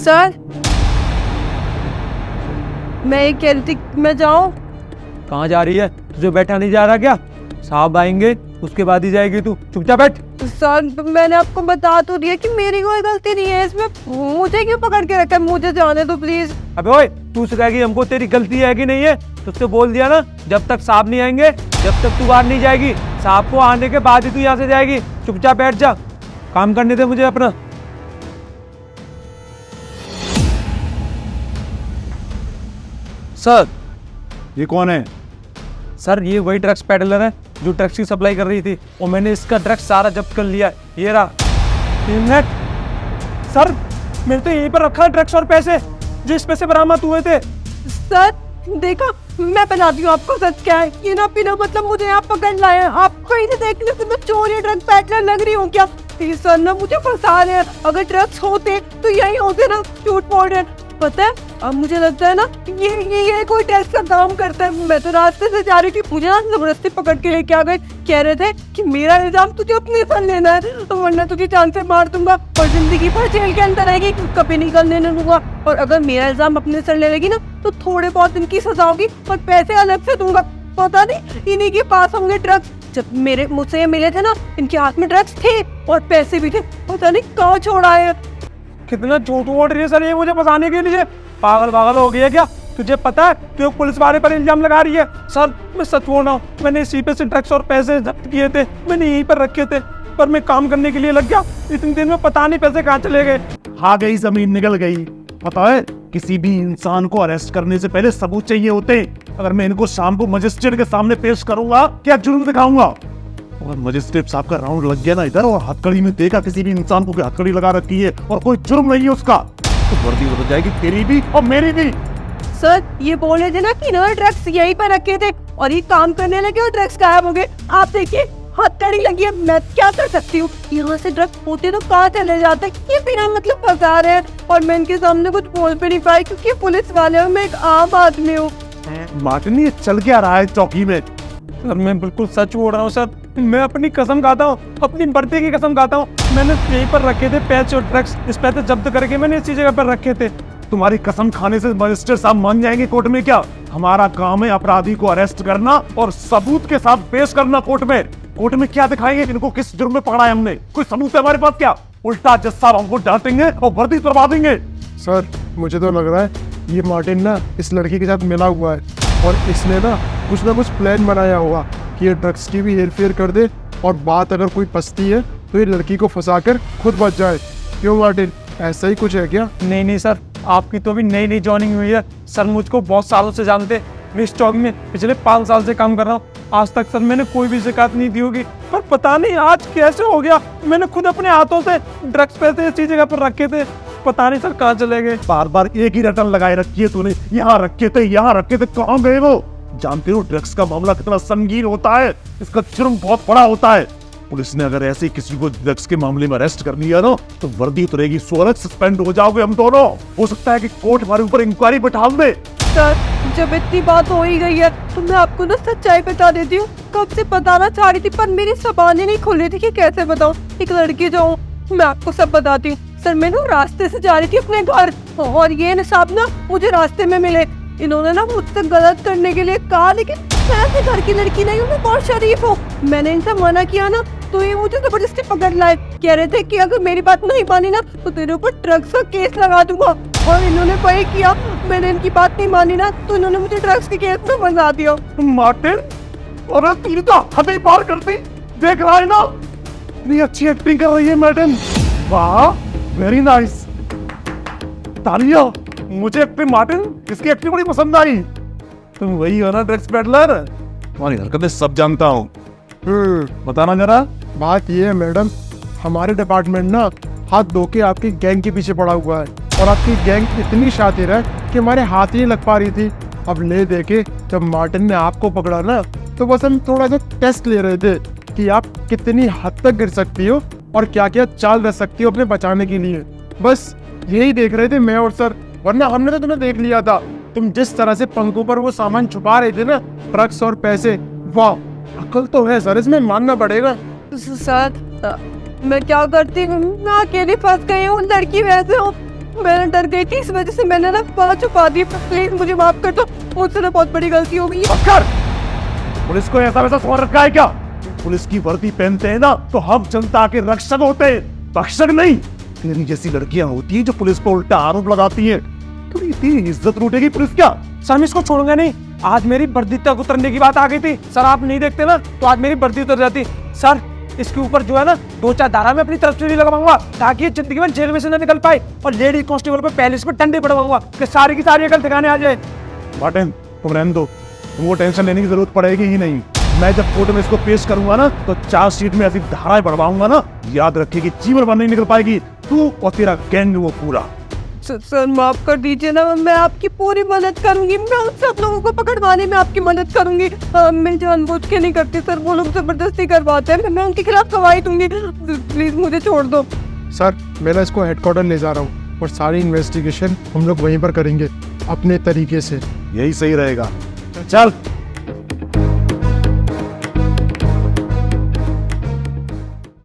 Sir मैं कह रही थी मैं जाऊं। कहाँ जा रही है? तुझे बैठा नहीं जा रहा क्या? साहब आएंगे उसके बाद ही जाएगी तू, चुपचाप बैठ। सर मैंने आपको बता तो दिया कि मेरी कोई गलती नहीं है इसमें, मुझे क्यों पकड़ के रखा है? मुझे जाने दो प्लीज। अबे ओए, तू सिखाएगी हमको तेरी गलती है कि नहीं है? तुझसे बोल दिया ना, जब तक साहब नहीं आएंगे जब तक तू बाहर नहीं जाएगी। साहब को आने के बाद ही तू यहाँ से जाएगी। चुपचाप बैठ जा, काम करने दे मुझे अपना। सर ये कौन है? सर ये वही ड्रग्स पेडलर है जो ड्रग्स की सप्लाई कर रही थी, और मैंने इसका ड्रग्स सारा जब्त कर लिया है। ये रहा। सर मैंने तो यहीं पर रखा ड्रग्स और पैसे जो इस पैसे बरामद हुए थे। सर देखा, मैं बताती हूँ आपको सच क्या है। ये ना बिना मतलब मुझे यहाँ पकड़ लाए हैं। आप कहीं से देखने से मैं चोर या ड्रग पैडलर लग रही हूँ क्या? ये सर ना मुझे फंसा रहे हैं। अगर ड्रग्स होते तो यही होते ना, झूठ बोल रहे हैं। पता है अब मुझे लगता है ना ये कोई टेस्ट का काम करता है। मैं तो रास्ते से जा रही थी, मुझे ना जबरदस्ती पकड़ के लेके आ गए। कह रहे थे कि मेरा इल्जाम तुझे अपने सर लेना है, तो वरना तुझे जान से मार दूंगा और जिंदगी भर जेल के अंदर रहेगी, कभी निकलने नहीं दूंगा। और अगर मेरा इल्जाम अपने सर ले लेगी ना तो थोड़े बहुत इनकी सजा होगी और पैसे अलग से दूंगा। पता नहीं इन्हीं के पास होंगे ड्रग्स। जब मेरे मुझसे मिले थे ना, इनके हाथ में ड्रग्स थे और पैसे भी थे। पता नहीं कहाँ छोड़ आए। कितना झूठ बोल रही है सर ये मुझे फंसाने के लिए। पागल हो गया क्या? तुझे पता है तू एक पुलिस वाले पर इल्जाम लगा रही है? सर मैं सच बोल रहा हूँ, मैंने इसी पे से ड्रग्स और पैसे जब्त किए थे, मैंने यहीं पर रखे थे, पर मैं काम करने के लिए लग गया। इतनी देर में पता नहीं पैसे कहाँ चले गए। आ गई जमीन निकल गई। पता है किसी भी इंसान को अरेस्ट करने से पहले सबूत चाहिए होते हैं। अगर मैं इनको शाम को मजिस्ट्रेट के सामने पेश करूंगा, क्या जुर्म दिखाऊंगा? और मजिस्ट्रेट साहब का राउंड लग गया ना इधर, और हथकड़ी में देखा किसी भी इंसान को हथकड़ी लगा रखी है और कोई जुर्म नहीं है उसका, तो वर्दी बदल जाएगी तेरी भी और मेरी भी। सर ये बोल रहे थे ना कि इन्होंने ड्रग्स यहीं पर रखे थे और ये काम करने लगे और ड्रग्स गायब हो गए। आप देखिए हथकड़ी लगी है, मैं क्या कर सकती हूँ? यहाँ से ड्रग्स होते तो कहाँ चले जाते? ये बिना मतलब फंसा रहे हैं और मैं इनके सामने कुछ बोल भी नहीं पाई क्योंकि पुलिस वाले हूँ, मैं एक आम आदमी हूँ। मार्टिन ये चल क्या रहा है चौकी में? सर मैं बिल्कुल सच बोल रहा हूँ सर, मैं अपनी कसम खाता हूँ, अपनी बर्ती की कसम खाता हूँ। मैंने यहीं पर रखे थे पैसे और ड्रग्स, इस पैसे जब्त करके मैंने इसी जगह पर रखे थे। तुम्हारी कसम खाने से मजिस्ट्रेट साहब मान जाएंगे कोर्ट में क्या? हमारा काम है अपराधी को अरेस्ट करना और सबूत के साथ पेश करना कोर्ट में। कोर्ट में क्या दिखाएंगे? इनको किस जुर्म में पकड़ा है हमने? कोई सबूत है हमारे पास क्या? उल्टा जज साहब हमको डांटेंगे और वर्दी तुड़वा देंगे। सर मुझे तो लग रहा है ये मार्टिन ना इस लड़की के साथ मिला हुआ है और इसने ना कुछ प्लान बनाया होगा कि ये ड्रग्स की भी हेरफेर कर दे और बात अगर कोई फंसती है तो ये लड़की को फंसाकर खुद बच जाए। क्यों मार्टिन, ऐसा ही कुछ है क्या? नहीं सर, आपकी तो अभी नई जॉइनिंग हुई है। सर मुझको बहुत सालों से जानते, मैं इस चौक में पिछले 5 साल से काम कर रहा हूँ। आज तक सर मैंने कोई भी शिकायत नहीं दी होगी, पर पता नहीं आज कैसे हो गया। मैंने खुद अपने हाथों से ड्रग्स पैसे इसी जगह पर रखे थे, पता नहीं सर कहाँ चले गए। बार बार एक ही रटन लगाए रखी है तूने, यहाँ रखे थे यहाँ रखे थे, कहाँ गए वो? जानते हो ड्रग्स का मामला कितना संगीन होता है, इसका जुर्म बहुत बड़ा होता है। पुलिस ने अगर ऐसे किसी को ड्रग्स के मामले में अरेस्ट कर लिया ना तो वर्दी उतरेगी, सोलह सस्पेंड हो जाओगे हम दोनों। हो सकता है कि कोर्ट हमारे ऊपर इंक्वायरी बैठा दे। सर जब इतनी बात हो ही गई है तो मैं आपको ना सच्चाई बता देती हूँ। कब से बताना चाह रही थी पर मेरी ज़बान ही नहीं खुल रही थी कि कैसे बताऊँ। एक लड़की जो हूँ मैं आपको सब बताती हूँ। सर मैं ना रास्ते से जा रही थी अपने घर और ये साहब ना मुझे रास्ते में मिले। इन्होंने ना मुझसे गलत करने के लिए कहा, लेकिन मैं अपने घर की लड़की नहीं हूँ, मैं बहुत शरीफ हूँ। मैंने इनसे मना किया ना तो ये मुझे जबरदस्ती पकड़ लाए। कह रहे थे कि अगर मेरी बात नहीं मानी ना तो तेरे ऊपर ड्रग्स का केस लगा दूंगा, और इन्होंने वही किया। मैंने इनकी बात नहीं मानी ना तो इन्होंने मुझे ड्रग्स के केस में फंसा दिया। मार्टिन, और तेरी तो हद ही पार करती, देख रहा है ना? इतनी अच्छी एक्टिंग कर रही है मैडम, वाह वेरी नाइस। तालियां मुझे एक्टिंग मार्टिन, इसकी एक्टिंग बड़ी पसंद आई। तुम वही हो ना ड्रग्स पेडलर? तुम्हारी हरकतें सब जानता हूँ, बताना जरा। बात ये है मैडम, हमारे डिपार्टमेंट ना हाथ धो के आपकी गैंग के पीछे पड़ा हुआ है और आपकी गैंग इतनी शातिर है कि हमारे हाथ ही नहीं लग पा रही थी। अब ले देके जब मार्टिन ने आपको पकड़ा ना तो बस हम थोड़ा सा टेस्ट ले रहे थे कि आप कितनी हद तक गिर सकती हो और क्या क्या चाल रख सकती हो अपने बचाने के लिए। बस यही देख रहे थे मैं और सर, वरना हमने तो तुम्हें देख लिया था। तुम जिस तरह से पंखों पर वो सामान छुपा रहे थे ना, ड्रग्स और पैसे, वाह अकल तो है सर, इसमें मानना पड़ेगा। सर मैं क्या करती हूँ, मैं अकेली फंस गई हूँ, लड़की वैसे हो। मैं डर गई थी, इस वजह से मैंने ना बात छुपा दी। प्लीज मुझे माफ कर दो, मुझसे ना बहुत बड़ी गलती हो गई। बस कर। पुलिस को ऐसा वैसा समझ रखा है क्या? पुलिस की वर्दी पहनते हैं ना तो हम जनता के रक्षक होते हैं, भक्षक नहीं। तेरी जैसी लड़कियां होती हैं जो पुलिस पर उल्टा आरोप लगाती हैं। तो इतनी इज्जत लूटेगी पुलिस क्या? सर मैं इसको छोड़ूंगा नहीं। आज मेरी वर्दी तक उतरने की बात आ गई थी सर, आप नहीं देखते ना तो आज मेरी वर्दी उतर जाती। सर इसके ऊपर जो है ना 2-4 धारा मैं अपनी तरफ से भी लगवाऊंगा ताकि ये जिंदगी में जेल में से ना निकल पाए, और लेडी कांस्टेबल पे पहले से डंडे पड़वाऊंगा कि सारी की सारी अकल ठिकाने आ जाए। मार्टिन तुम रहने दो, तुमको टेंशन लेने की जरूरत पड़ेगी ही नहीं। मैं जब कोर्ट में इसको पेश करूंगा ना तो चार्जशीट में ऐसी धाराएं बढ़वाऊंगा ना, याद रखिए कि जीवन भर नहीं निकल पाएगी तू और तेरा गैंग वो पूरा। सर माफ कर दीजिए ना, मैं आपकी पूरी मदद करूंगी। मैं उन सब लोगों को पकड़वाने में आपकी मदद करूंगी। मैं जानबूझ के नहीं करती सर, वो लोग जबरदस्ती करवाते हैं। मैं उनके खिलाफ गवाही दूंगी। प्लीज मुझे छोड़ दो। सर मैं ना इसको हेडक्वार्टर ले जा रहा हूँ और सारी इन्वेस्टिगेशन हम लोग वहीं पर करेंगे अपने तरीके से। यही सही रहेगा। चल